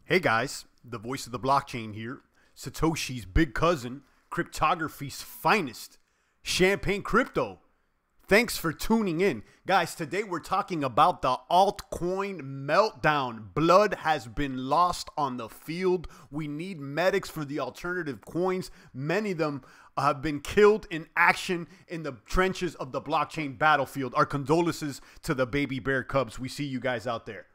Hey guys, the voice of the blockchain here. Satoshi's big cousin, cryptography's finest, Champagne Crypto. Thanks for tuning in. Guys, today we're talking about the altcoin meltdown. Blood has been lost on the field. We need medics for the alternative coins. Many of them have been killed in action in the trenches of the blockchain battlefield. Our condolences to the baby bear cubs. We see you guys out there.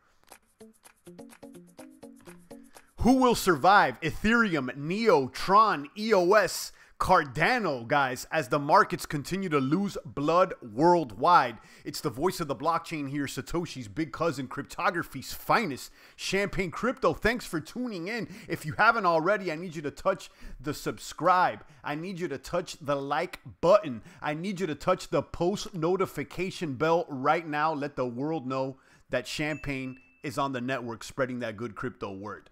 Who will survive? Ethereum, Neo, Tron, EOS, Cardano, guys, as the markets continue to lose blood worldwide. It's the voice of the blockchain here, Satoshi's big cousin, cryptography's finest, Champagne Crypto. Thanks for tuning in. If you haven't already, I need you to touch the subscribe. I need you to touch the like button. I need you to touch the post notification bell right now. Let the world know that Champagne is on the network spreading that good crypto word.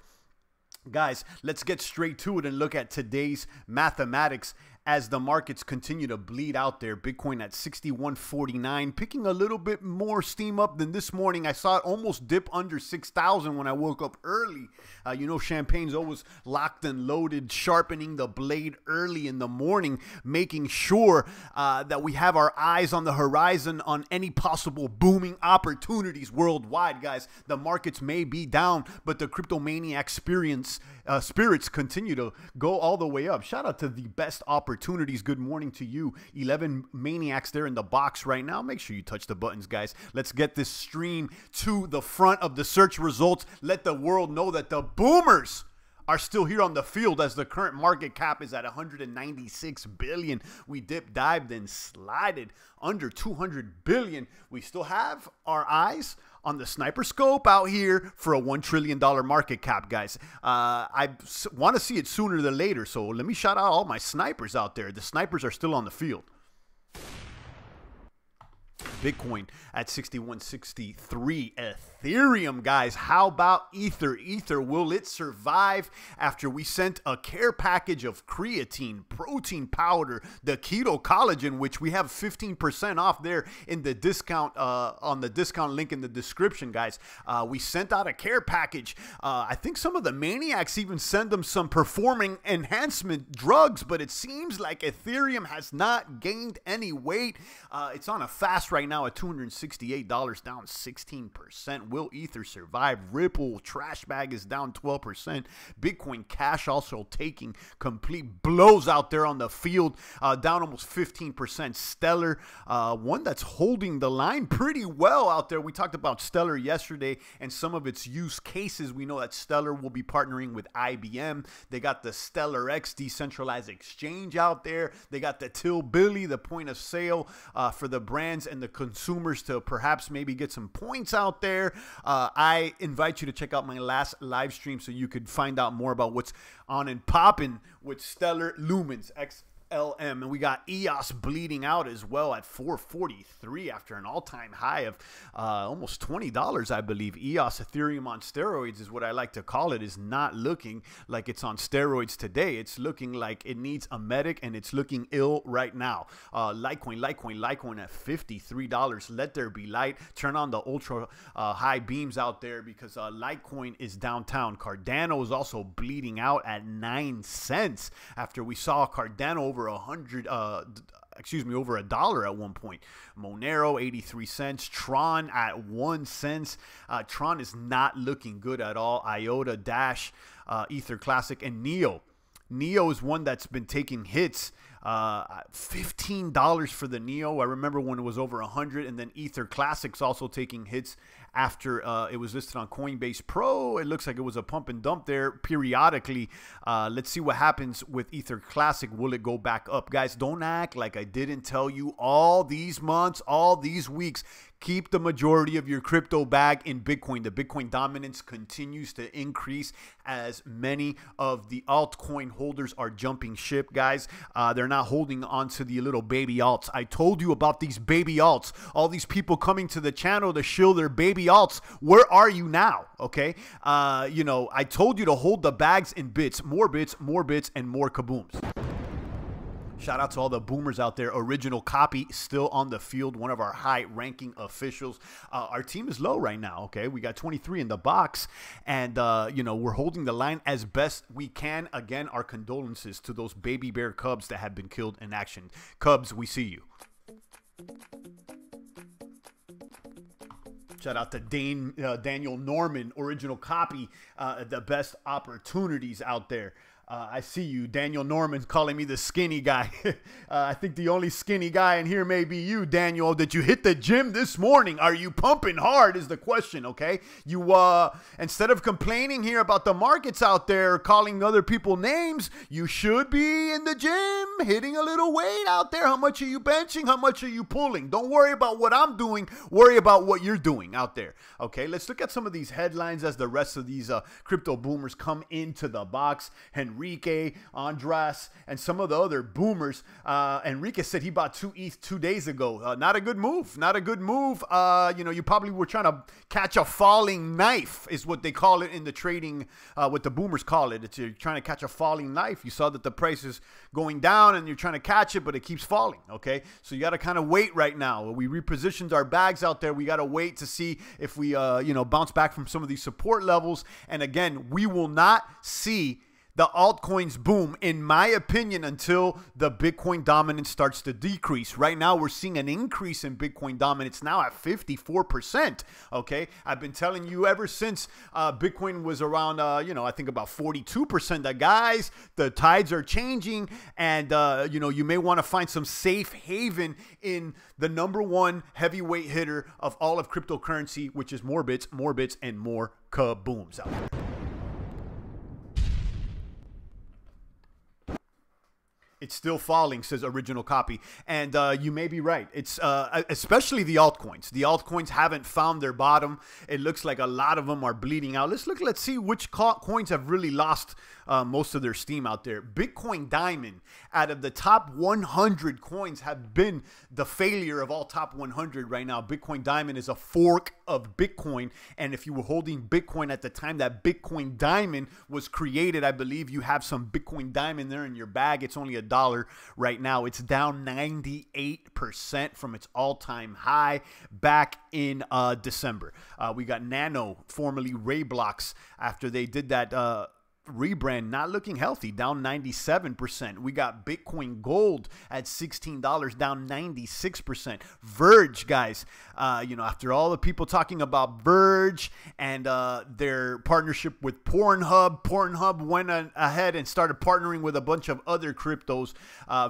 Guys, let's get straight to it and look at today's mathematics as the markets continue to bleed out there. Bitcoin at 61.49, picking a little bit more steam up than this morning. I saw it almost dip under 6,000 when I woke up early. You know, Champagne's always locked and loaded, sharpening the blade early in the morning, making sure that we have our eyes on the horizon on any possible booming opportunities worldwide, guys. The markets may be down, but the cryptomaniac spirits continue to go all the way up. Shout out to the best opportunities. Good morning to you. 11 maniacs there in the box right now. Make sure you touch the buttons, guys. Let's get this stream to the front of the search results. Let the world know that the boomers are still here on the field as the current market cap is at 196 billion. We dipped, dived, and slided under 200 billion. We still have our eyes on the sniper scope out here for a $1 trillion market cap, guys. I want to see it sooner than later, so let me shout out all my snipers out there. The snipers are still on the field. Bitcoin at 61.63. Ethereum, guys. How about Ether? Ether, will it survive after we sent a care package of creatine, protein powder, the keto collagen, which we have 15% off there in the discount on the discount link in the description, guys. We sent out a care package. I think some of the maniacs even send them some performing enhancement drugs, but it seems like Ethereum has not gained any weight. It's on a fast right now at $268, down 16%. Will Ether survive? Ripple trash bag is down 12%. Bitcoin Cash also taking complete blows out there on the field, down almost 15%. Stellar, one that's holding the line pretty well out there. We talked about Stellar yesterday and some of its use cases. We know that Stellar will be partnering with IBM. They got the Stellar X decentralized exchange out there. They got the Till Billy, the point of sale for the brands and the consumers to perhaps maybe get some points out there. I invite you to check out my last live stream so you could find out more about what's on and popping with Stellar Lumens XLM. And we got EOS bleeding out as well at 443 after an all-time high of almost $20, I believe. EOS, Ethereum on steroids is what I like to call it, is not looking like it's on steroids today. It's looking like it needs a medic, and it's looking ill right now. Litecoin at $53. Let there be light. Turn on the ultra high beams out there because Litecoin is downtown. Cardano is also bleeding out at 9 cents after we saw Cardano over over $1 at one point. Monero 83 cents. Tron at 1 cent. Tron is not looking good at all. IOTA, Dash, Ether Classic, and Neo. Neo is one that's been taking hits. $15 for the Neo. I remember when it was over 100, and then Ether Classic's also taking hits after it was listed on Coinbase Pro. It looks like it was a pump and dump there periodically. Let's see what happens with Ether Classic. Will it go back up? Guys, don't act like I didn't tell you all these months, all these weeks. Keep the majority of your crypto bag in Bitcoin. The Bitcoin dominance continues to increase as many of the altcoin holders are jumping ship, guys. They're not holding on to the little baby alts. I told you about these baby alts. All these people coming to the channel to shill their baby alts. Where are you now? Okay. You know, I told you to hold the bags in bits, more bits, and more kabooms. Shout out to all the boomers out there. Original Copy still on the field, one of our high-ranking officials. Our team is low right now, okay? We got 23 in the box, and, you know, we're holding the line as best we can. Again, our condolences to those baby bear cubs that have been killed in action. Cubs, we see you. Shout out to Daniel Norman, Original Copy, the best opportunities out there. I see you, Daniel Norman, calling me the skinny guy. I think the only skinny guy in here may be you, Daniel. Did you hit the gym this morning? Are you pumping hard is the question, okay? You, instead of complaining here about the markets out there, calling other people names, you should be in the gym, hitting a little weight out there. How much are you benching? How much are you pulling? Don't worry about what I'm doing. Worry about what you're doing out there, okay? Let's look at some of these headlines as the rest of these crypto boomers come into the box. Enrique, Andras, and some of the other boomers. Enrique said he bought 2 ETH 2 days ago. Not a good move. Not a good move. You know, you probably were trying to catch a falling knife is what they call it in the trading, what the boomers call it. It's you're trying to catch a falling knife. You saw that the price is going down and you're trying to catch it, but it keeps falling, okay? So you got to kind of wait right now. We repositioned our bags out there. We got to wait to see if we, you know, bounce back from some of these support levels. And again, we will not see the altcoins boom, in my opinion, until the Bitcoin dominance starts to decrease. Right now, we're seeing an increase in Bitcoin dominance now at 54%, okay? I've been telling you ever since Bitcoin was around, you know, I think about 42%, that guys, the tides are changing, and, you know, you may want to find some safe haven in the #1 heavyweight hitter of all of cryptocurrency, which is more bits, and more kabooms out there. It's still falling, says Original Copy. And you may be right. It's especially the altcoins. The altcoins haven't found their bottom. It looks like a lot of them are bleeding out. Let's see which coins have really lost most of their steam out there. Bitcoin Diamond, out of the top 100 coins, have been the failure of all top 100 right now. Bitcoin Diamond is a fork of Bitcoin. And if you were holding Bitcoin at the time that Bitcoin Diamond was created, I believe you have some Bitcoin Diamond there in your bag. It's only $1 right now. It's down 98% from its all-time high back in December. We got Nano, formerly Rayblocks, after they did that rebrand, not looking healthy, down 97%. We got Bitcoin Gold at $16, down 96%. Verge, guys, you know, after all the people talking about Verge and their partnership with Pornhub went ahead and started partnering with a bunch of other cryptos.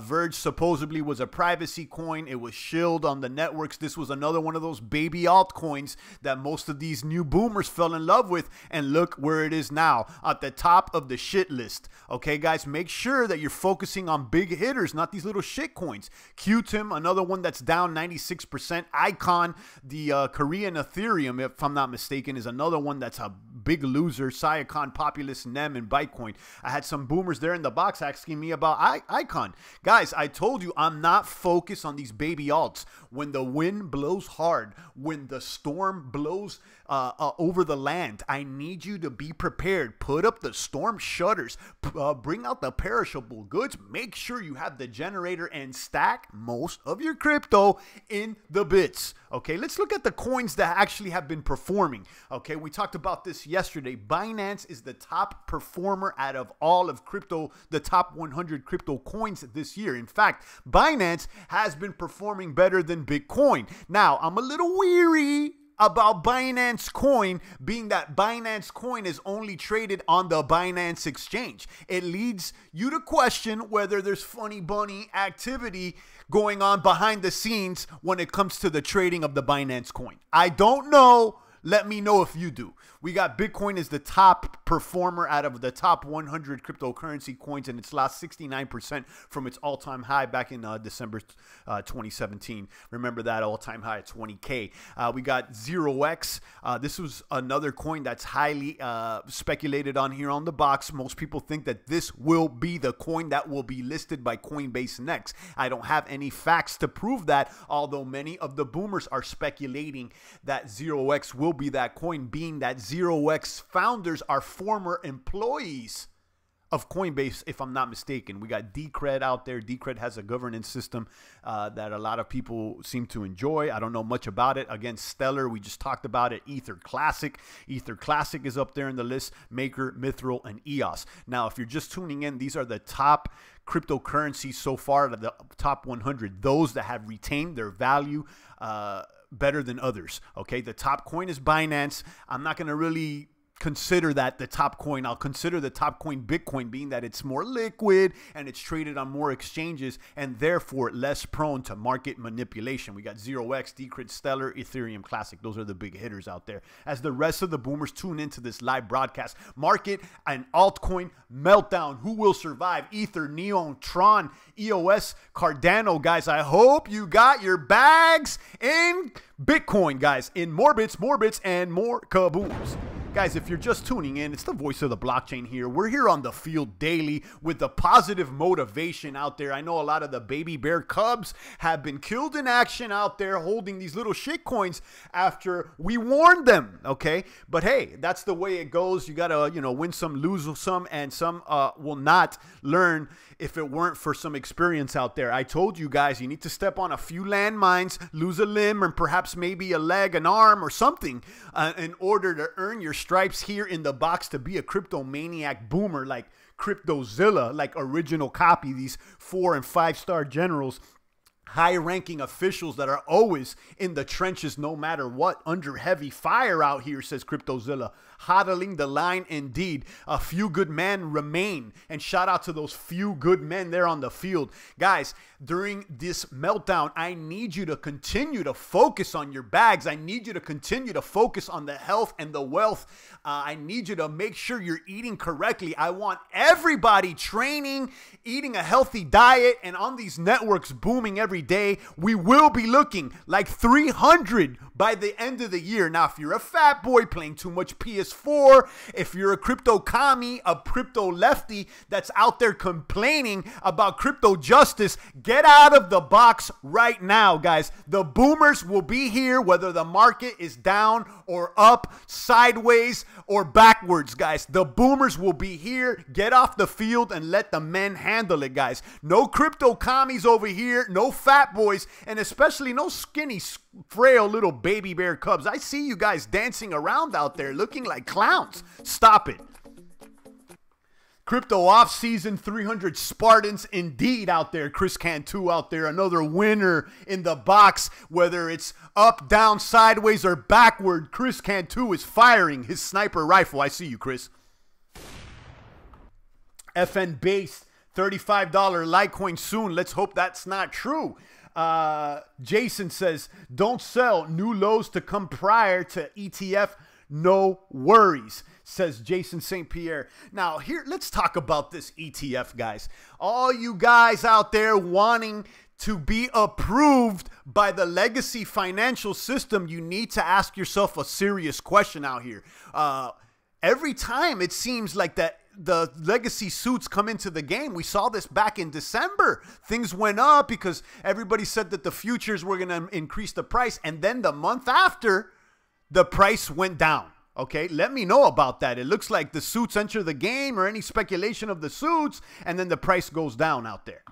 Verge supposedly was a privacy coin. It was shilled on the networks. This was another one of those baby altcoins that most of these new boomers fell in love with, and look where it is now, at the top of the shit list. Okay, guys, make sure that you're focusing on big hitters, not these little shit coins. Qtum, another one that's down 96%. Icon, the Korean Ethereum, if I'm not mistaken, is another one that's a big loser. Siacon, Populous, Nem, and Bitcoin. I had some boomers there in the box asking me about Icon. Guys, I told you I'm not focused on these baby alts. When the wind blows hard, when the storm blows over the land, I need you to be prepared. Put up the storm shutters. Bring out the perishable goods. Make sure you have the generator and stack most of your crypto in the bits. Okay, let's look at the coins that actually have been performing. Okay, we talked about this yesterday. Binance is the top performer out of all of crypto, the top 100 crypto coins this year. In fact, Binance has been performing better than Bitcoin. Now, I'm a little weary about Binance Coin, being that Binance Coin is only traded on the Binance exchange. It leads you to question whether there's funny bunny activity going on behind the scenes when it comes to the trading of the Binance Coin. I don't know. Let me know if you do. We got Bitcoin as the top performer out of the top 100 cryptocurrency coins, and it's lost 69% from its all-time high back in December 2017. Remember that all-time high at 20K. We got 0x. This was another coin that's highly speculated on here on the box. Most people think that this will be the coin that will be listed by Coinbase next. I don't have any facts to prove that, although many of the boomers are speculating that 0x will be that coin, being that 0x founders are former employees of Coinbase, if I'm not mistaken. We got Decred out there. Decred has a governance system that a lot of people seem to enjoy. I don't know much about it. Again, Stellar, we just talked about it. Ether Classic. Ether Classic is up there in the list. Maker, Mithril, and EOS. Now, if you're just tuning in, these are the top cryptocurrencies so far, the top 100. Those that have retained their value better than others. Okay, the top coin is Binance. I'm not going to really consider that the top coin. I'll consider the top coin Bitcoin, being that it's more liquid and it's traded on more exchanges and therefore less prone to market manipulation. We got 0x, Decred, Stellar, Ethereum Classic. Those are the big hitters out there. As the rest of the boomers tune into this live broadcast, market and altcoin meltdown. Who will survive? Ether, Neon, Tron, EOS, Cardano. Guys, I hope you got your bags in Bitcoin, guys, in more bits, and more kabooms. Guys, if you're just tuning in, it's the voice of the blockchain here. We're here on the field daily with the positive motivation out there. I know a lot of the baby bear cubs have been killed in action out there holding these little shit coins after we warned them, okay? But hey, that's the way it goes. You got to, you know, win some, lose some, and some will not learn if it weren't for some experience out there. I told you guys, you need to step on a few landmines, lose a limb, or perhaps maybe a leg, an arm, or something in order to earn your stripes here in the box to be a crypto maniac boomer like CryptoZilla, like original copy, these 4- and 5-star generals, high-ranking officials that are always in the trenches no matter what, under heavy fire out here, says CryptoZilla. Hodling the line indeed. A few good men remain. And shout out to those few good men there on the field. Guys, during this meltdown, I need you to continue to focus on your bags. I need you to continue to focus on the health and the wealth. I need you to make sure you're eating correctly. I want everybody training, eating a healthy diet, and on these networks booming every day. We will be looking like 300 by the end of the year. Now, if you're a fat boy playing too much PS4, if you're a crypto commie, a crypto lefty that's out there complaining about crypto justice, get out of the box right now, guys. The boomers will be here whether the market is down or up, sideways or backwards, guys. The boomers will be here. Get off the field and let the men handle it, guys. No crypto commies over here, no fat boys, and especially no skinny, frail little baby bear cubs. I see you guys dancing around out there looking like clowns. Stop it. Crypto off season, 300 Spartans indeed out there. Chris Cantu out there, another winner in the box, whether it's up, down, sideways, or backward. Chris Cantu is firing his sniper rifle. I see you, Chris. FN based, $35 Litecoin soon. Let's hope that's not true. Jason says, don't sell. New lows to come prior to ETF. No worries, says Jason St. Pierre. Now, here, let's talk about this ETF, guys. All you guys out there wanting to be approved by the legacy financial system, you need to ask yourself a serious question out here. Every time it seems like that the legacy suits come into the game. We saw this back in December. Things went up because everybody said that the futures were going to increase the price. And then the month after, the price went down. Okay, let me know about that. It looks like the suits enter the game or any speculation of the suits, and then the price goes down out there.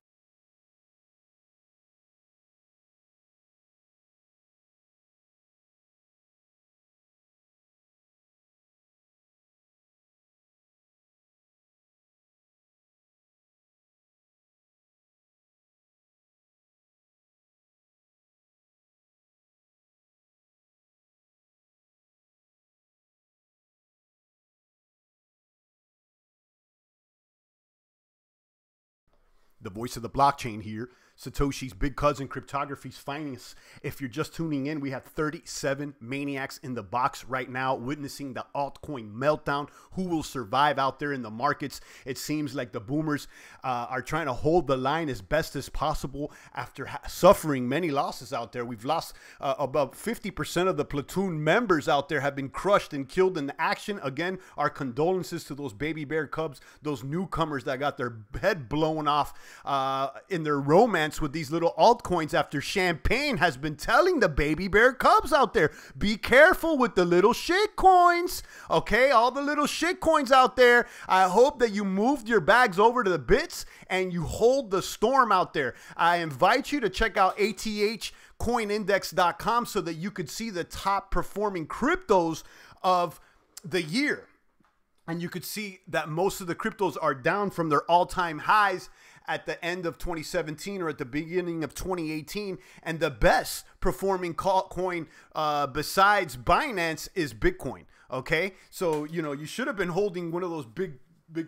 The voice of the blockchain here. Satoshi's big cousin, Cryptography's finest. If you're just tuning in, we have 37 maniacs in the box right now witnessing the altcoin meltdown. Who will survive out there in the markets? It seems like the boomers are trying to hold the line as best as possible after suffering many losses out there. We've lost about 50% of the platoon members out there have been crushed and killed in action. Again, our condolences to those baby bear cubs, those newcomers that got their head blown off in their romance dance with these little altcoins after Champagne has been telling the baby bear cubs out there, be careful with the little shit coins. Okay, all the little shit coins out there. I hope that you moved your bags over to the bits and you hold the storm out there. I invite you to check out ATHcoinindex.com so that you could see the top performing cryptos of the year. And you could see that most of the cryptos are down from their all-time highs at the end of 2017 or at the beginning of 2018. And the best performing coin besides Binance is Bitcoin. Okay, so, you know, you should have been holding one of those big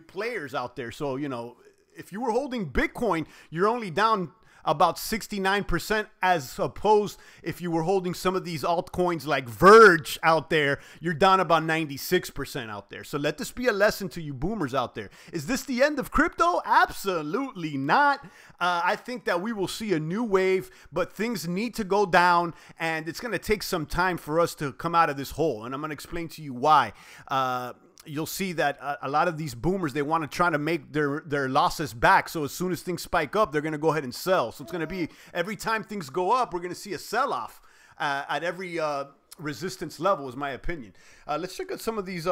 players out there. So, you know, if you were holding Bitcoin, you're only down about 69%, as opposed if you were holding some of these altcoins like Verge out there, you're down about 96% out there. So let this be a lesson to you boomers out there. Is this the end of crypto? Absolutely not. I think that we will see a new wave, but things need to go down, and it's going to take some time for us to come out of this hole. And I'm going to explain to you why. You'll see that a lot of these boomers, they want to try to make their losses back. So as soon as things spike up, they're going to go ahead and sell. So it's going to be every time things go up, we're going to see a sell-off at every resistance level, is my opinion. Let's check out some of these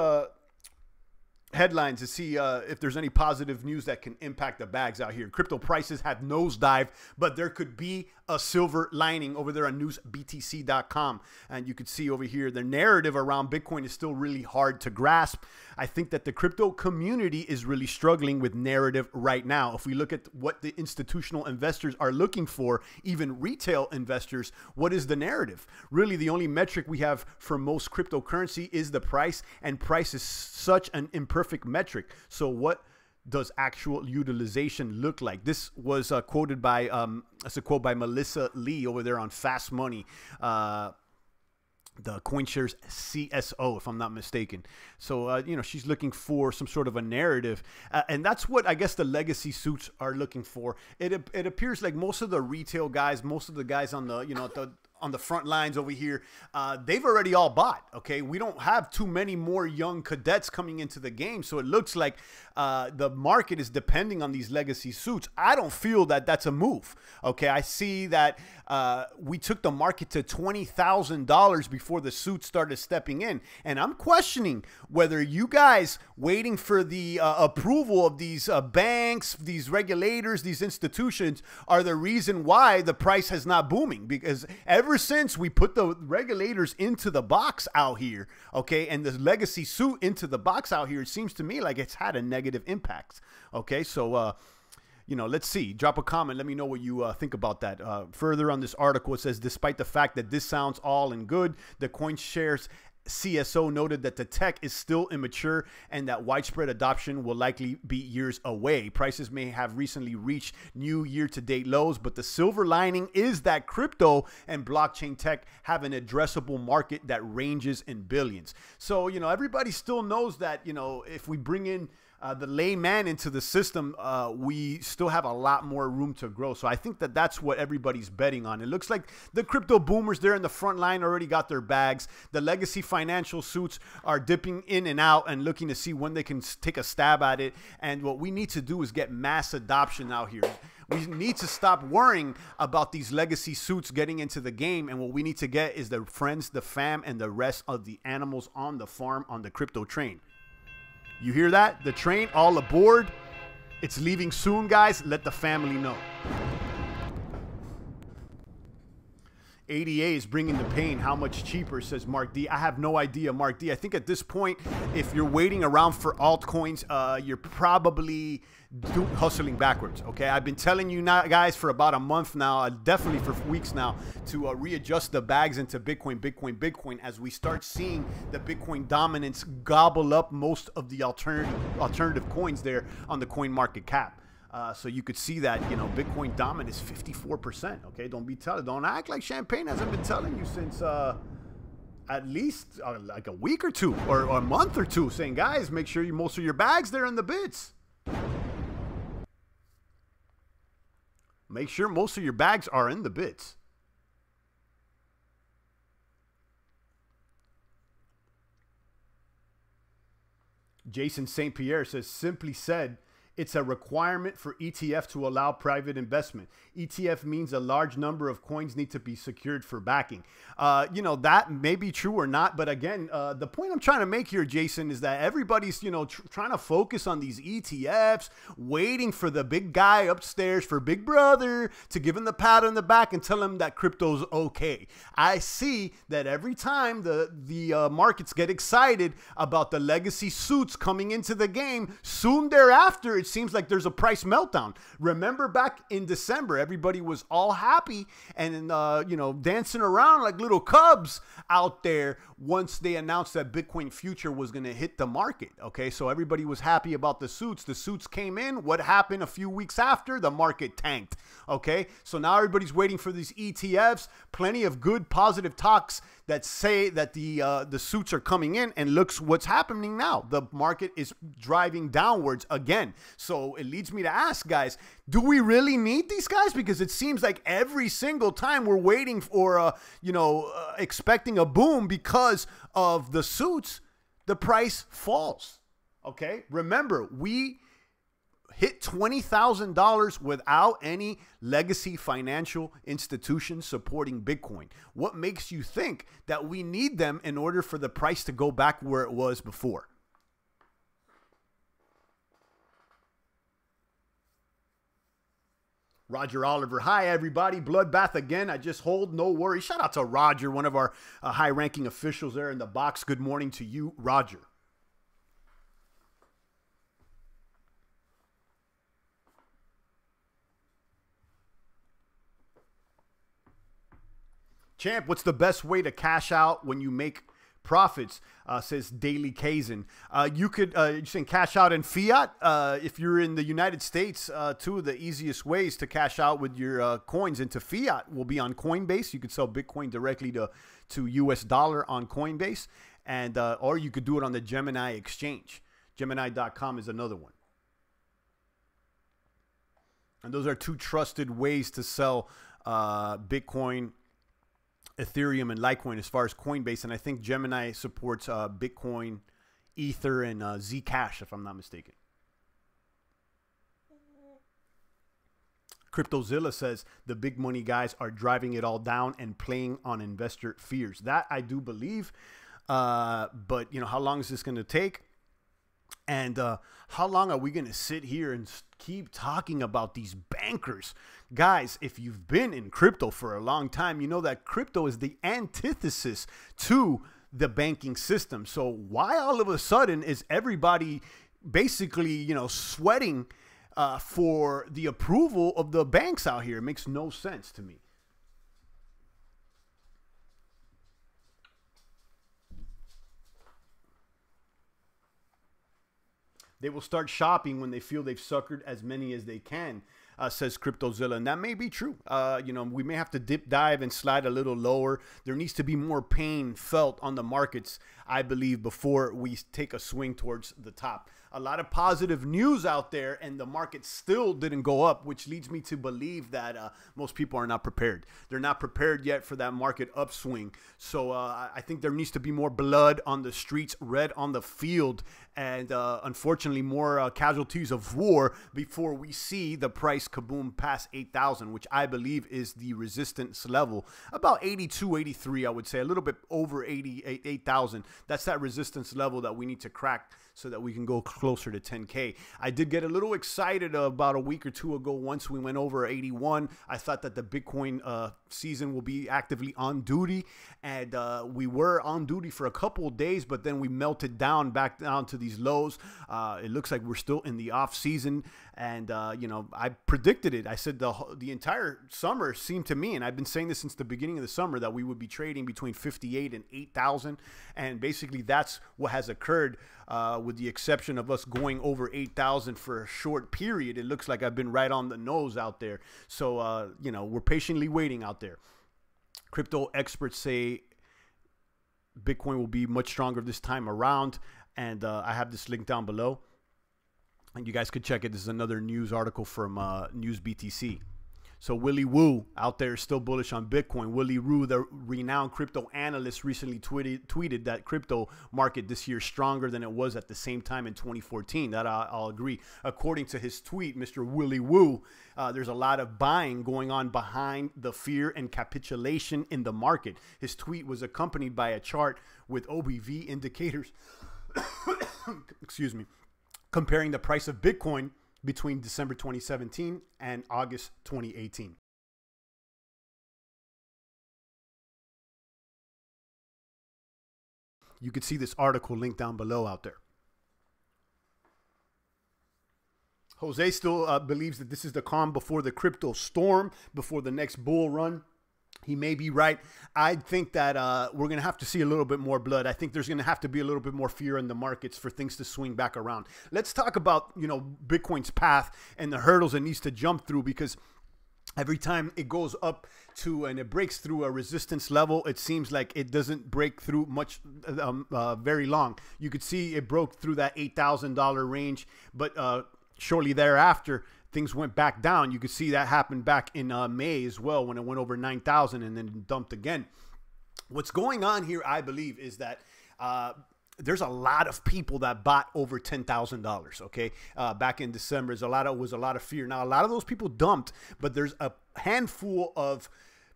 headlines to see if there's any positive news that can impact the bags out here. Crypto prices have nosedived, but there could be a silver lining over there on newsbtc.com. And you could see over here the narrative around Bitcoin is still really hard to grasp. I think that the crypto community is really struggling with narrative right now. If we look at what the institutional investors are looking for, even retail investors, what is the narrative? Really, the only metric we have for most cryptocurrency is the price, and price is such an imperfect metric. So what does actual utilization look like? This was quoted by, that's a quote by Melissa Lee over there on Fast Money, the CoinShares CSO, if I'm not mistaken. So, you know, she's looking for some sort of a narrative. And that's what I guess the legacy suits are looking for. It appears like most of the retail guys, most of the guys on the, you know, on the front lines over here, they've already all bought. Okay, we don't have too many more young cadets coming into the game, so it looks like the market is depending on these legacy suits. I don't feel that that's a move. Okay, I see that we took the market to $20,000 before the suits started stepping in, and I'm questioning whether you guys waiting for the approval of these banks, these regulators, these institutions are the reason why the price has not booming, because ever since we put the regulators into the box out here, okay, and the legacy suit into the box out here, it seems to me like it's had a negative impact. Okay, so you know, let's see. Drop a comment. Let me know what you think about that. Further on this article, it says, despite the fact that this sounds all and good, the CoinShares CSO noted that the tech is still immature and that widespread adoption will likely be years away. Prices may have recently reached new year-to-date lows, but the silver lining is that crypto and blockchain tech have an addressable market that ranges in billions. So, you know, everybody still knows that, you know, if we bring in the layman into the system, we still have a lot more room to grow. So I think that that's what everybody's betting on. It looks like the crypto boomers there in the front line already got their bags. The legacy financial suits are dipping in and out and looking to see when they can take a stab at it. And what we need to do is get mass adoption out here. We need to stop worrying about these legacy suits getting into the game. And what we need to get is the friends, the fam, and the rest of the animals on the farm on the crypto train. You hear that? The train all aboard. It's leaving soon, guys. Let the family know. ADA is bringing the pain. How much cheaper, says Mark D. I have no idea, Mark D. I think at this point, if you're waiting around for altcoins, you're probably hustling backwards. Okay, I've been telling you now, guys, for about a month now, definitely for weeks now, to readjust the bags into Bitcoin as we start seeing the Bitcoin dominance gobble up most of the alternative coins there on the coin market cap. So you could see that, you know, Bitcoin dominance 54%. Okay, don't act like Champagne hasn't been telling you since at least like a week or two or a month or two, saying, guys, make sure most of your bags there in the bits. Make sure most of your bags are in the bits. Jason St. Pierre says, simply said, It's a requirement for ETF to allow private investment. ETF means a large number of coins need to be secured for backing. You know, that may be true or not. But again, the point I'm trying to make here, Jason, is that everybody's, you know, trying to focus on these ETFs, waiting for the big guy upstairs, for Big Brother to give him the pat on the back and tell him that crypto's okay. I see that every time the markets get excited about the legacy suits coming into the game, soon thereafter, it seems like there's a price meltdown. Remember back in December, everybody was all happy and, you know, dancing around like little cubs out there once they announced that Bitcoin future was going to hit the market. Okay, so everybody was happy about the suits. The suits came in. What happened a few weeks after? The market tanked. Okay, so now everybody's waiting for these ETFs. Plenty of good positive talks that say that the suits are coming in, and looks what's happening now. The market is driving downwards again. So it leads me to ask, guys, do we really need these guys? Because it seems like every single time we're waiting for, you know, expecting a boom because of the suits, the price falls. Okay, remember, we hit $20,000 without any legacy financial institutions supporting Bitcoin. What makes you think that we need them in order for the price to go back where it was before? Roger Oliver, hi everybody, bloodbath again. I just hold, no worries. Shout out to Roger, one of our high-ranking officials there in the box. Good morning to you, Roger. Champ, what's the best way to cash out when you make profits? Says Daily Kazin. You could, you're saying cash out in fiat. If you're in the United States, two of the easiest ways to cash out with your coins into fiat will be on Coinbase. You could sell Bitcoin directly to US dollar on Coinbase, and or you could do it on the Gemini exchange. Gemini.com is another one. And those are two trusted ways to sell Bitcoin, Ethereum, and Litecoin as far as Coinbase. And I think Gemini supports Bitcoin, Ether, and Zcash, if I'm not mistaken. CryptoZilla says the big money guys are driving it all down and playing on investor fears. That I do believe. But, you know, how long is this going to take? And how long are we going to sit here and keep talking about these bankers? Guys, if you've been in crypto for a long time, you know that crypto is the antithesis to the banking system. So why all of a sudden is everybody basically, you know, sweating for the approval of the banks out here? It makes no sense to me. They will start shopping when they feel they've suckered as many as they can, says CryptoZilla. And that may be true. You know, we may have to dip, dive, and slide a little lower. There needs to be more pain felt on the markets, I believe, before we take a swing towards the top. A lot of positive news out there, and the market still didn't go up, which leads me to believe that most people are not prepared. They're not prepared yet for that market upswing. So I think there needs to be more blood on the streets, red on the field, and unfortunately more casualties of war before we see the price kaboom past 8,000, which I believe is the resistance level. About 82, 83, I would say, a little bit over 8,000. That's that resistance level that we need to crack so that we can go closer to 10K. I did get a little excited about a week or two ago once we went over 81. I thought that the Bitcoin season will be actively on duty, and we were on duty for a couple of days, but then we melted down back down to these lows. It looks like we're still in the off season, and you know, I predicted it. I said the entire summer seemed to me, and I've been saying this since the beginning of the summer, that we would be trading between 58 and 8,000, and basically that's what has occurred. With the exception of us going over 8,000 for a short period, it looks like I've been right on the nose out there. So, you know, we're patiently waiting out there. Crypto experts say Bitcoin will be much stronger this time around. And I have this link down below, and you guys could check it. This is another news article from News BTC. So Willy Woo out there is still bullish on Bitcoin. Willy Woo, the renowned crypto analyst, recently tweeted that crypto market this year is stronger than it was at the same time in 2014. That I'll agree. According to his tweet, Mr. Willy Woo, there's a lot of buying going on behind the fear and capitulation in the market. His tweet was accompanied by a chart with OBV indicators, excuse me, comparing the price of Bitcoin between December 2017 and August 2018. You can see this article linked down below out there. Jose still believes that this is the calm before the crypto storm, before the next bull run. He may be right. I think that we're going to have to see a little bit more blood. I think there's going to have to be a little bit more fear in the markets for things to swing back around. Let's talk about, you know, Bitcoin's path and the hurdles it needs to jump through, because every time it goes up to and it breaks through a resistance level, it seems like it doesn't break through much, very long. You could see it broke through that $8,000 range, but shortly thereafter, things went back down. You could see that happen back in May as well, when it went over 9,000 and then dumped again. What's going on here, I believe, is that there's a lot of people that bought over $10,000. Okay, back in December, was a lot of fear. Now, a lot of those people dumped, but there's a handful of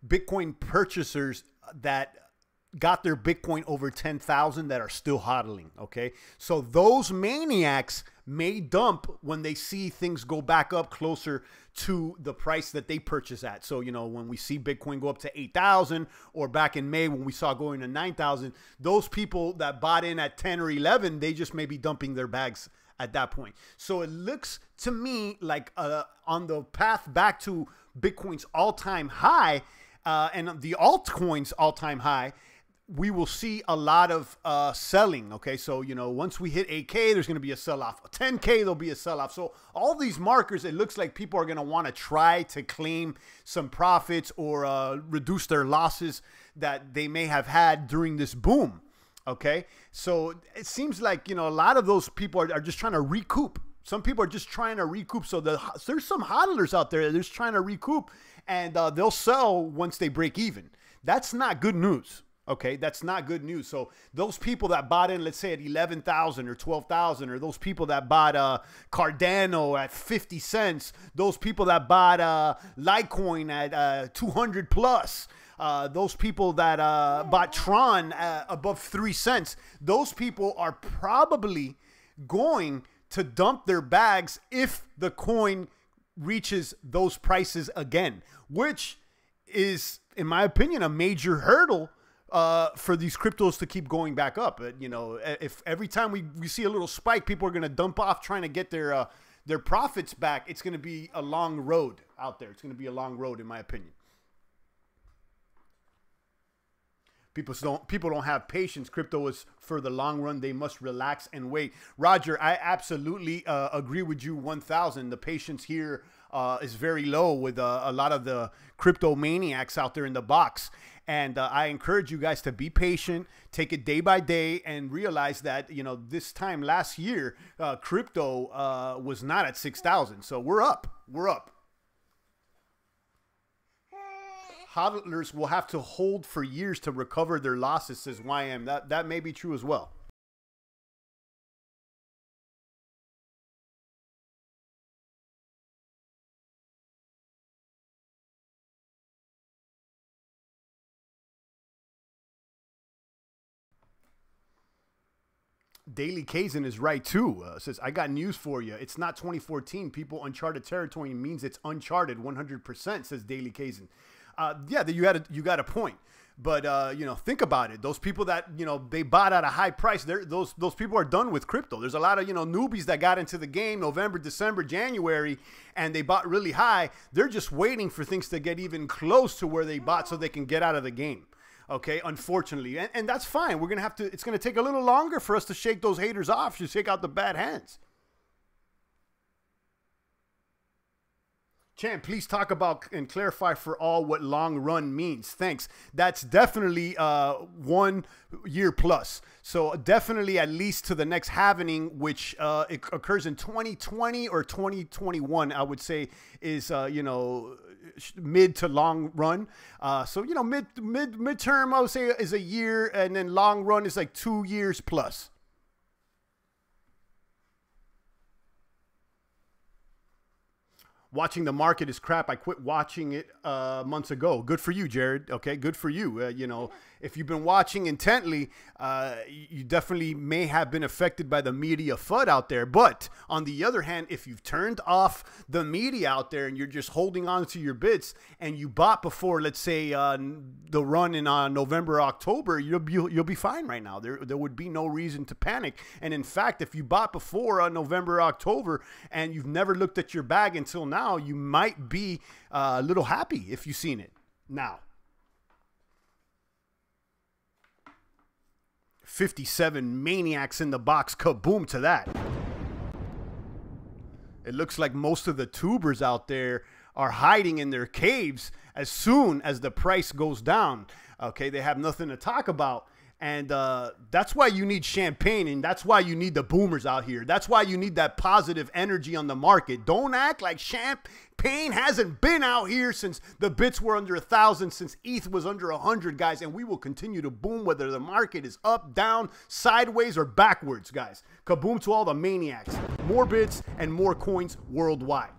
Bitcoin purchasers that got their Bitcoin over 10,000 that are still hodling. Okay, so those maniacs may dump when they see things go back up closer to the price that they purchase at. So, you know, when we see Bitcoin go up to 8,000, or back in May when we saw going to 9,000, those people that bought in at 10 or 11, they just may be dumping their bags at that point. So it looks to me like on the path back to Bitcoin's all-time high and the altcoins all-time high, we will see a lot of selling. Okay, so, you know, once we hit 8K, there's going to be a sell-off. 10K, there'll be a sell-off. So all these markers, it looks like people are going to want to try to claim some profits or reduce their losses that they may have had during this boom. Okay, so it seems like, you know, a lot of those people are just trying to recoup. Some people are just trying to recoup. So there's some hodlers out there that are just trying to recoup, and they'll sell once they break even. That's not good news. Okay, that's not good news. So those people that bought in, let's say at 11,000 or 12,000, or those people that bought Cardano at 50 cents, those people that bought Litecoin at 200 plus, those people that bought Tron above 3 cents, those people are probably going to dump their bags if the coin reaches those prices again, which is, in my opinion, a major hurdle for these cryptos to keep going back up. You know, if every time we see a little spike, people are going to dump off trying to get their profits back, it's going to be a long road out there. It's going to be a long road, in my opinion. People don't have patience. Crypto is for the long run. They must relax and wait. Roger, I absolutely agree with you 1,000. The patience here is very low with a lot of the crypto maniacs out there in the box. And I encourage you guys to be patient, take it day by day, and realize that, you know, this time last year, crypto was not at 6,000. So we're up. We're up. Hodlers will have to hold for years to recover their losses, says YM. That may be true as well. Daily Kazan is right too. Says, I got news for you. It's not 2014. People uncharted territory means it's uncharted 100%, says Daily Kazan. Yeah, you got a point. But, you know, think about it. Those people that, you know, they bought at a high price, those people are done with crypto. There's a lot of, you know, newbies that got into the game November, December, January, and they bought really high. They're just waiting for things to get even close to where they bought so they can get out of the game. Okay, unfortunately. And that's fine. We're going to have to, it's going to take a little longer for us to shake those haters off, to shake out the bad hands. Champ, please talk about and clarify for all what long run means. Thanks. That's definitely 1 year plus. So definitely at least to the next halvening, which it occurs in 2020 or 2021, I would say is, you know, mid to long run. So, you know, midterm, I would say, is a year, and then long run is like 2 years plus. Watching the market is crap. I quit watching it months ago. Good for you, Jared. Okay, good for you. You know, if you've been watching intently, you definitely may have been affected by the media FUD out there. But on the other hand, if you've turned off the media out there and you're just holding on to your bits and you bought before, let's say, the run in November, October, you'll be fine right now. There would be no reason to panic. And in fact, if you bought before November, October, and you've never looked at your bag until now, you might be a little happy if you've seen it. Now, 57 maniacs in the box, kaboom to that. It looks like most of the tubers out there are hiding in their caves as soon as the price goes down. Okay, they have nothing to talk about. And that's why you need champagne, and that's why you need the boomers out here. That's why you need that positive energy on the market. Don't act like champagne hasn't been out here since the bits were under 1,000, since ETH was under 100, guys. And we will continue to boom whether the market is up, down, sideways, or backwards, guys. Kaboom to all the maniacs. More bits and more coins worldwide.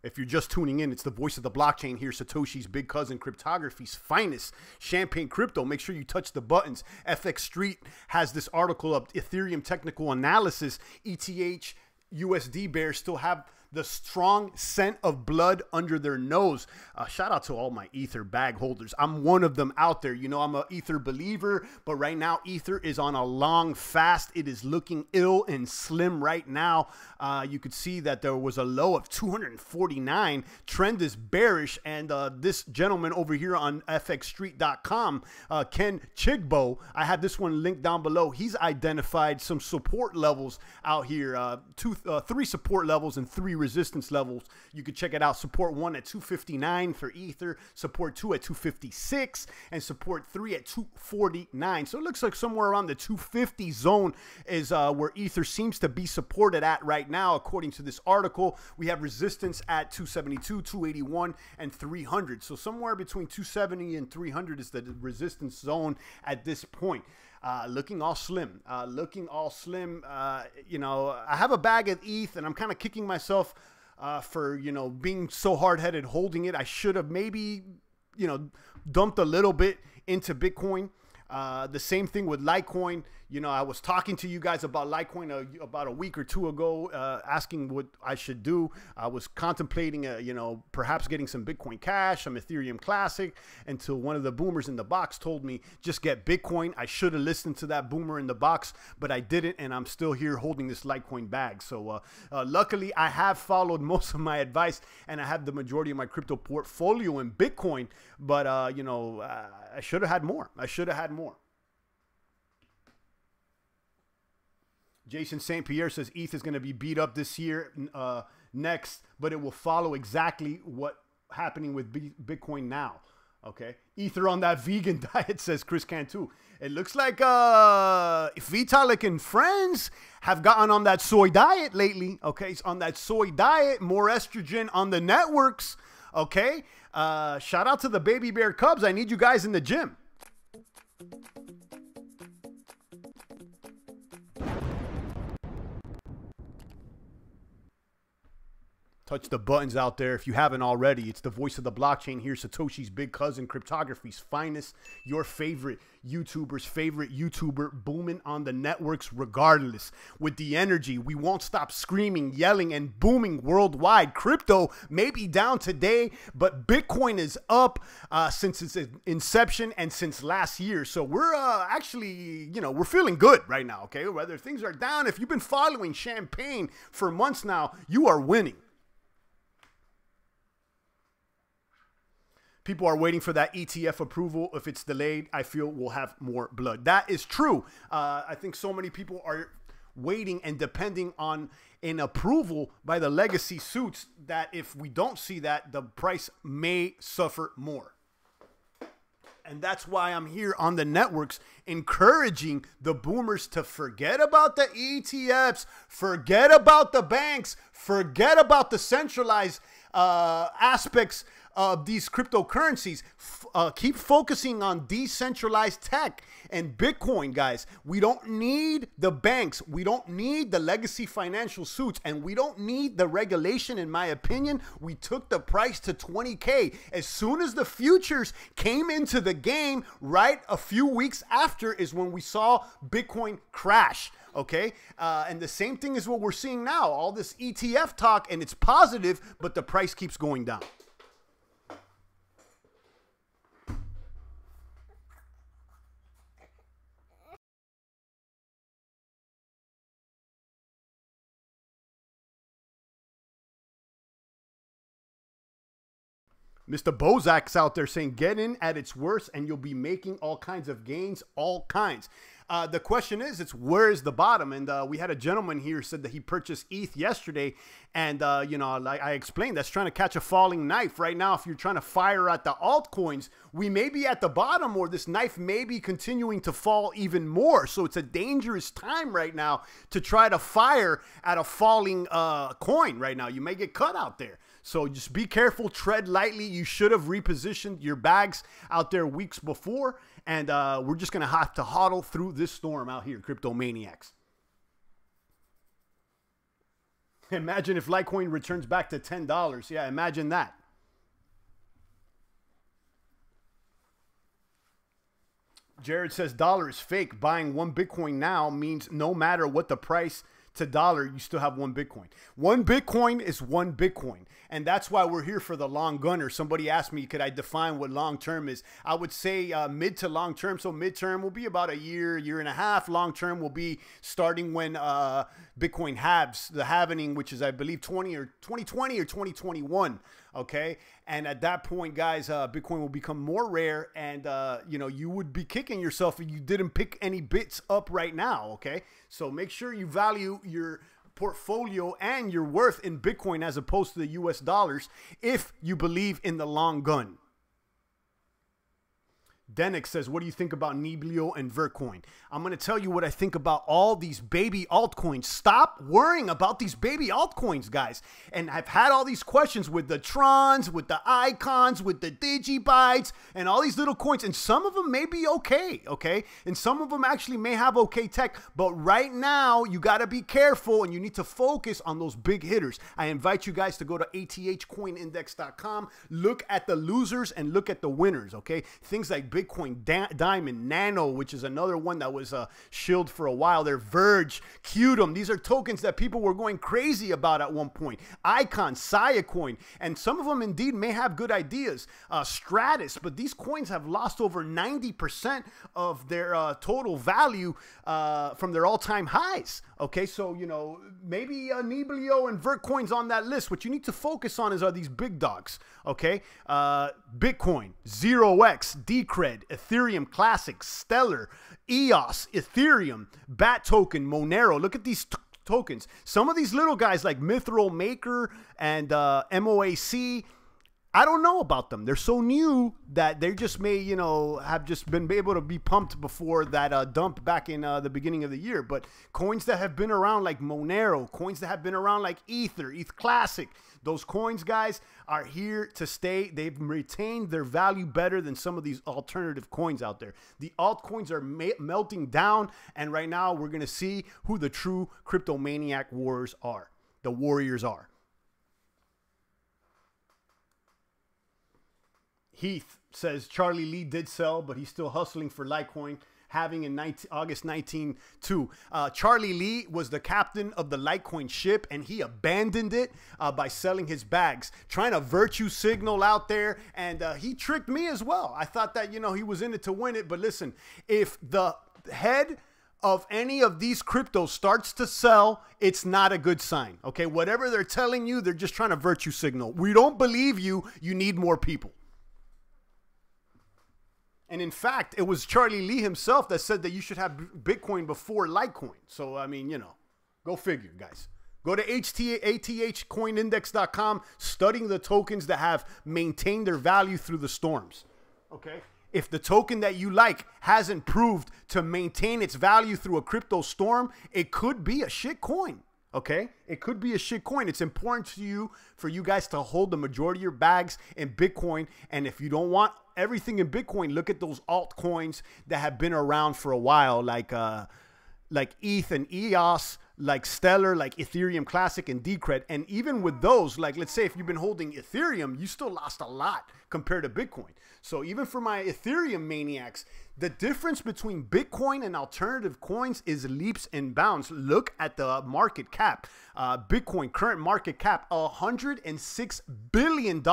If you're just tuning in, it's the voice of the blockchain here, Satoshi's big cousin, cryptography's finest, Champagne Crypto. Make sure you touch the buttons. FX Street has this article of Ethereum Technical Analysis. ETH USD bears still have the strong scent of blood under their nose. Shout out to all my Ether bag holders. I'm one of them out there. You know, I'm an Ether believer, but right now Ether is on a long fast. It is looking ill and slim right now. You could see that there was a low of 249. Trend is bearish, and this gentleman over here on fxstreet.com, Ken Chigbo, I have this one linked down below. He's identified some support levels out here, 3 support levels and 3 resistance levels. You could check it out. Support 1 at 259 for Ether, support 2 at 256, and support 3 at 249. So it looks like somewhere around the 250 zone is where Ether seems to be supported at right now, according to this article. We have resistance at 272, 281, and 300. So somewhere between 270 and 300 is the resistance zone at this point. Looking all slim, you know, I have a bag of ETH and I'm kind of kicking myself for, you know, being so hard-headed holding it. I should have maybe, you know, dumped a little bit into Bitcoin. The same thing with Litecoin. You know, I was talking to you guys about Litecoin about a week or two ago, asking what I should do. I was contemplating, you know, perhaps getting some Bitcoin Cash, some Ethereum Classic, until one of the boomers in the box told me, just get Bitcoin. I should have listened to that boomer in the box, but I didn't, and I'm still here holding this Litecoin bag. So luckily, I have followed most of my advice, and I have the majority of my crypto portfolio in Bitcoin, but, you know, I should have had more. I should have had more. Jason St. Pierre says ETH is going to be beat up this year next, but it will follow exactly what happening with Bitcoin now. Okay. Ether on that vegan diet, says Chris Cantu. It looks like Vitalik and friends have gotten on that soy diet lately. Okay. It's on that soy diet, more estrogen on the networks. Okay. Shout out to the Baby Bear Cubs. I need you guys in the gym. Touch the buttons out there if you haven't already. It's the voice of the blockchain here, Satoshi's big cousin, cryptography's finest, your favorite YouTuber's favorite YouTuber, booming on the networks regardless. With the energy, we won't stop screaming, yelling, and booming worldwide. Crypto may be down today, but Bitcoin is up since its inception and since last year. So we're actually, you know, we're feeling good right now, okay? Whether things are down, if you've been following Champagne for months now, you are winning. People are waiting for that ETF approval. If it's delayed, I feel we'll have more blood. That is true. I think so many people are waiting and depending on an approval by the legacy suits that if we don't see that, the price may suffer more. And that's why I'm here on the networks encouraging the boomers to forget about the ETFs, forget about the banks, forget about the centralized aspects of these cryptocurrencies. Keep focusing on decentralized tech and Bitcoin, guys. We don't need the banks. We don't need the legacy financial suits, and we don't need the regulation, in my opinion. We took the price to 20K. As soon as the futures came into the game, right a few weeks after is when we saw Bitcoin crash. Okay, and the same thing is what we're seeing now. All this ETF talk, and it's positive, but the price keeps going down. Mr. Bozak's out there saying, get in at its worst and you'll be making all kinds of gains, all kinds. The question is, where is the bottom? And we had a gentleman here said that he purchased ETH yesterday. And, you know, like I explained, that's trying to catch a falling knife. Right now, if you're trying to fire at the altcoins, we may be at the bottom, or this knife may be continuing to fall even more. So it's a dangerous time right now to try to fire at a falling coin right now. You may get cut out there. So just be careful, tread lightly. You should have repositioned your bags out there weeks before. And we're just going to have to hodl through this storm out here, crypto maniacs. Imagine if Litecoin returns back to $10. Yeah, imagine that. Jared says dollar is fake. Buying one Bitcoin now means no matter what the price to dollar, you still have one Bitcoin. One Bitcoin is one Bitcoin. And that's why we're here for the long gunner. Somebody asked me, could I define what long term is? I would say mid to long term. So midterm will be about a year, year and a half. Long term will be starting when Bitcoin halves, the halvening, which is, I believe, 2020 or 2021. Okay. And at that point, guys, Bitcoin will become more rare. And, you know, you would be kicking yourself if you didn't pick any bits up right now. Okay. So make sure you value your portfolio and your worth in Bitcoin as opposed to the US dollars if you believe in the long gun. Denix says, what do you think about Neblio and Vercoin? I'm going to tell you what I think about all these baby altcoins. Stop worrying about these baby altcoins, guys. And I've had all these questions with the Trons, with the Icons, with the Digibytes, and all these little coins. And some of them may be okay, okay? And some of them actually may have okay tech. But right now, you got to be careful, and you need to focus on those big hitters. I invite you guys to go to athcoinindex.com, look at the losers, and look at the winners, okay? Things like Bitcoin Diamond, Nano, which is another one that was shilled for a while there, Verge, Qtum. These are tokens that people were going crazy about at one point. Icon, Siacoin, and some of them indeed may have good ideas. Stratus, but these coins have lost over 90% of their total value from their all-time highs. Okay, so, you know, maybe Neblio and Vertcoin's on that list. What you need to focus on are these big dogs, okay? Bitcoin, 0x, Decred, Ethereum Classic, Stellar, EOS, Ethereum, BAT token, Monero. Look at these tokens. Some of these little guys like Mithril Maker and MOAC, I don't know about them. They're so new that they just may, you know, have just been able to be pumped before that dump back in the beginning of the year. But coins that have been around like Monero, coins that have been around like ETH Classic, those coins, guys, are here to stay. They've retained their value better than some of these alternative coins out there. The altcoins are melting down, and right now we're going to see who the true cryptomaniac warriors are. The warriors are. Heath says Charlie Lee did sell, but he's still hustling for Litecoin, having in August 19 too. Charlie Lee was the captain of the Litecoin ship, and he abandoned it by selling his bags, trying to virtue signal out there, and he tricked me as well. I thought that, you know, he was in it to win it, but listen, if the head of any of these cryptos starts to sell, it's not a good sign, okay? Whatever they're telling you, they're just trying to virtue signal. We don't believe you. You need more people. And in fact, it was Charlie Lee himself that said that you should have Bitcoin before Litecoin. So, I mean, you know, go figure, guys. Go to athcoinindex.com, studying the tokens that have maintained their value through the storms. Okay? If the token that you like hasn't proved to maintain its value through a crypto storm, it could be a shit coin. Okay, it could be a shit coin. It's important to you for you guys to hold the majority of your bags in Bitcoin. And if you don't want everything in Bitcoin, look at those altcoins that have been around for a while, like ETH and EOS, like Stellar, like Ethereum Classic and Decred. And even with those, like let's say if you've been holding Ethereum, you still lost a lot compared to Bitcoin. So even for my Ethereum maniacs, the difference between Bitcoin and alternative coins is leaps and bounds. Look at the market cap. Bitcoin current market cap, $106 billion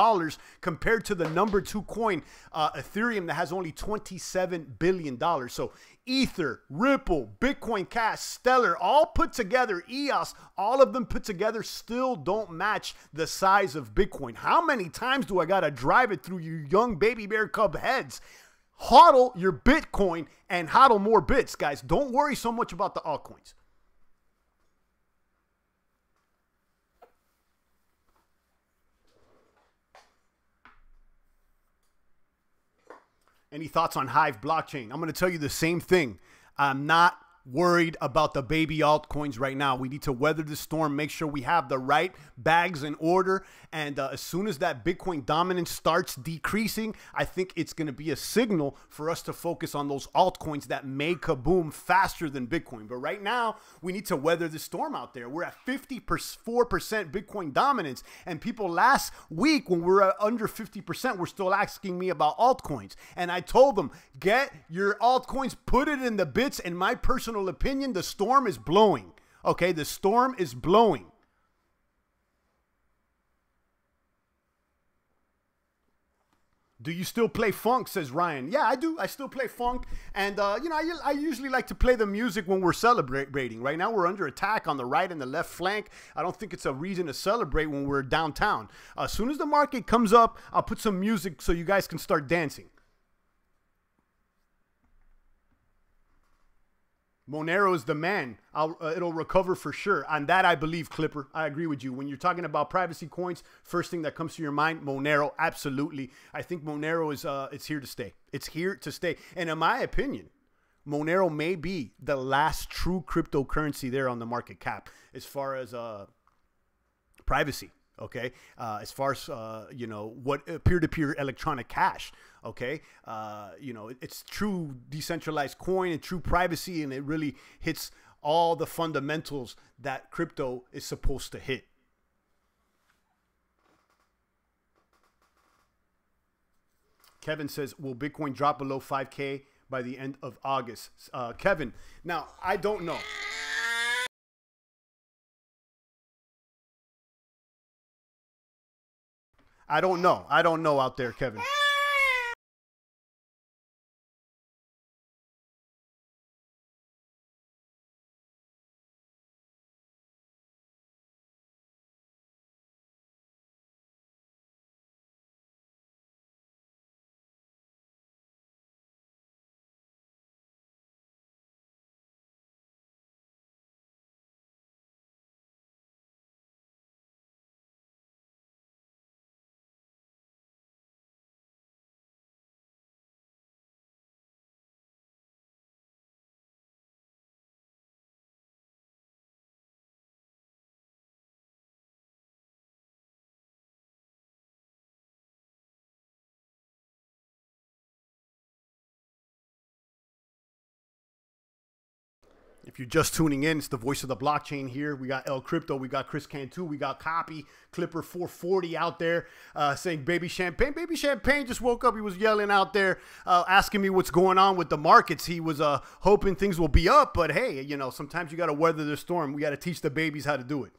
compared to the number 2 coin, Ethereum, that has only $27 billion. So Ether, Ripple, Bitcoin Cash, Stellar, all put together, EOS, all of them put together still don't match the size of Bitcoin. How many times do I got to drive it through you young baby bear cub heads? HODL your Bitcoin and HODL more bits, guys. Don't worry so much about the altcoins. Any thoughts on Hive blockchain? I'm going to tell you the same thing. I'm not worried about the baby altcoins right now. We need to weather the storm, make sure we have the right bags in order. And as soon as that Bitcoin dominance starts decreasing, I think it's going to be a signal for us to focus on those altcoins that may kaboom faster than Bitcoin. But right now, we need to weather the storm out there. We're at 54% Bitcoin dominance. And people last week, when we were at under 50%, were still asking me about altcoins. And I told them, get your altcoins, put it in the bits. In my personal opinion, the storm is blowing. Okay, the storm is blowing. Do you still play funk, says Ryan. Yeah, I do. I still play funk. And, you know, I usually like to play the music when we're celebrating. Right now, we're under attack on the right and the left flank. I don't think it's a reason to celebrate when we're downtown. As soon as the market comes up, I'll put some music so you guys can start dancing. Monero is the man. It'll recover for sure. On that, I believe, Clipper. I agree with you. When you're talking about privacy coins, first thing that comes to your mind, Monero, absolutely. I think Monero is it's here to stay. It's here to stay. And in my opinion, Monero may be the last true cryptocurrency there on the market cap as far as privacy. Okay, as far as, you know, what peer-to-peer electronic cash, okay, you know, it's true decentralized coin and true privacy, and it really hits all the fundamentals that crypto is supposed to hit. Kevin says, will Bitcoin drop below 5K by the end of August? Kevin, now, I don't know. I don't know. I don't know out there, Kevin. If you're just tuning in, it's the voice of the blockchain here. We got El Crypto, we got Chris Cantu, we got Copy, Clipper 440 out there saying Baby Champagne. Baby Champagne just woke up. He was yelling out there, asking me what's going on with the markets. He was hoping things will be up, but hey, you know, sometimes you got to weather the storm. We got to teach the babies how to do it.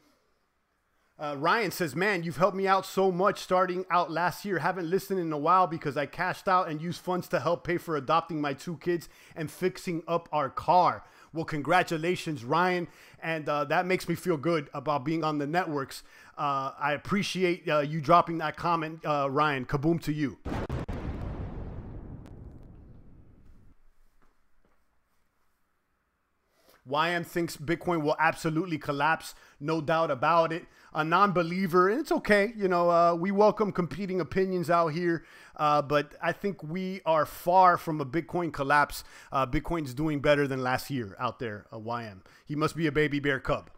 Ryan says, man, you've helped me out so much starting out last year. Haven't listened in a while because I cashed out and used funds to help pay for adopting my 2 kids and fixing up our car. Well, congratulations, Ryan. And that makes me feel good about being on the networks. I appreciate you dropping that comment, Ryan. Kaboom to you. YM thinks Bitcoin will absolutely collapse. No doubt about it. A non-believer, and it's okay. You know, we welcome competing opinions out here, but I think we are far from a Bitcoin collapse. Bitcoin's doing better than last year out there, YM. He must be a baby bear cub.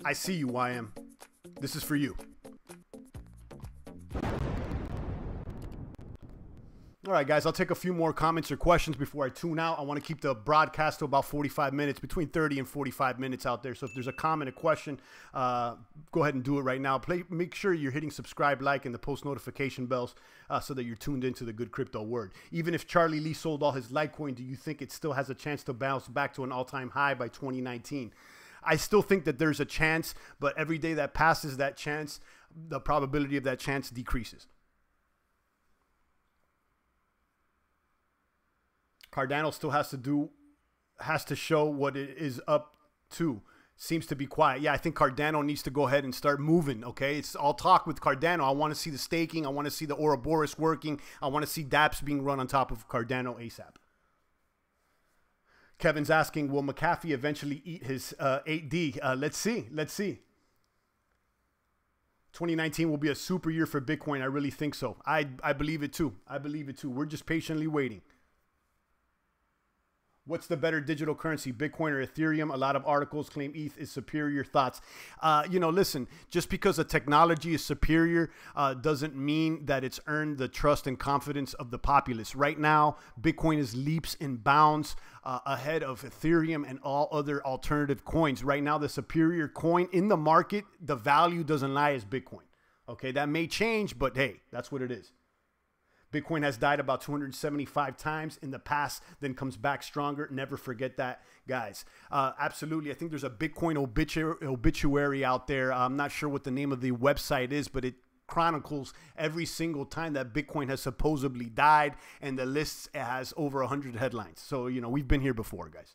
I see you, YM. This is for you. All right, guys, I'll take a few more comments or questions before I tune out. I want to keep the broadcast to about 45 minutes, between 30 and 45 minutes out there. So if there's a comment, a question, go ahead and do it right now. Make sure you're hitting subscribe, like, and the post notification bells so that you're tuned into the good crypto word. Even if Charlie Lee sold all his Litecoin, do you think it still has a chance to bounce back to an all-time high by 2019? I still think that there's a chance, but every day that passes that chance, the probability of that chance decreases. Cardano still has to show what it is up to. Seems to be quiet. Yeah, I think Cardano needs to go ahead and start moving, okay? It's all talk with Cardano. I want to see the staking. I want to see the Ouroboros working. I want to see dApps being run on top of Cardano ASAP. Kevin's asking, will McAfee eventually eat his 8D? Let's see. Let's see. 2019 will be a super year for Bitcoin. I really think so. I believe it too. I believe it too. We're just patiently waiting. What's the better digital currency, Bitcoin or Ethereum? A lot of articles claim ETH is superior. Thoughts? You know, listen, just because a technology is superior doesn't mean that it's earned the trust and confidence of the populace. Right now, Bitcoin is leaps and bounds ahead of Ethereum and all other alternative coins. Right now, the superior coin in the market, the value doesn't lie as Bitcoin. Okay, that may change, but hey, that's what it is. Bitcoin has died about 275 times in the past, then comes back stronger. Never forget that, guys. Absolutely. I think there's a Bitcoin obituary out there. I'm not sure what the name of the website is, but it chronicles every single time that Bitcoin has supposedly died, and the list has over 100 headlines. So, you know, we've been here before, guys.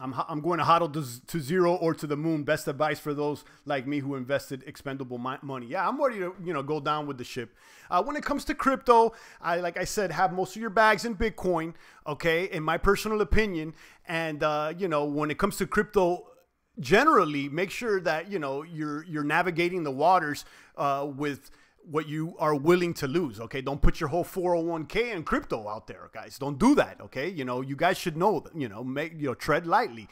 I'm going to hodl to zero or to the moon. Best advice for those like me who invested expendable money. Yeah, I'm ready to, you know, go down with the ship. When it comes to crypto, like I said, have most of your bags in Bitcoin, okay, in my personal opinion. And, you know, when it comes to crypto, generally, make sure that, you know, you're navigating the waters with what you are willing to lose. Okay, don't put your whole 401k in crypto out there, guys. Don't do that. Okay, you know, you guys should know that, you know, tread lightly.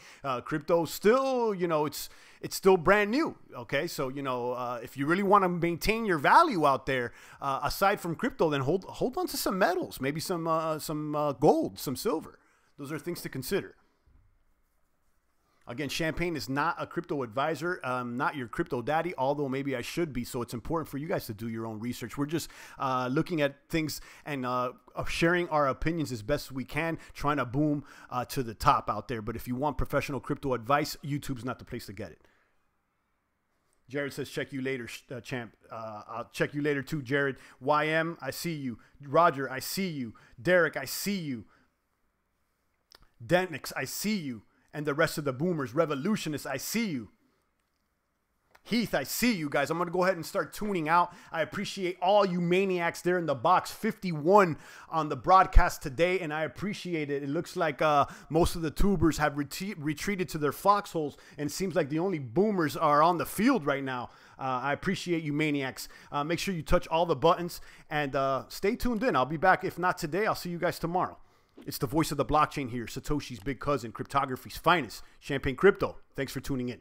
Crypto still, you know, it's still brand new. Okay, so, you know, if you really want to maintain your value out there, aside from crypto, then hold on to some metals, maybe some gold, some silver. Those are things to consider. Again, Champagne is not a crypto advisor, not your crypto daddy, although maybe I should be. So it's important for you guys to do your own research. We're just looking at things and sharing our opinions as best as we can, trying to boom to the top out there. But if you want professional crypto advice, YouTube's not the place to get it. Jared says, check you later, champ. I'll check you later too, Jared. YM, I see you. Roger, I see you. Derek, I see you. Denix, I see you. And the rest of the boomers, revolutionists, I see you. Heath, I see you guys. I'm going to go ahead and start tuning out. I appreciate all you maniacs there in the box. 51 on the broadcast today, and I appreciate it. It looks like most of the tubers have retreated to their foxholes, and it seems like the only boomers are on the field right now. I appreciate you maniacs. Make sure you touch all the buttons, and stay tuned in. I'll be back. If not today, I'll see you guys tomorrow. It's the voice of the blockchain here, Satoshi's big cousin, cryptography's finest, Champagne Crypto. Thanks for tuning in.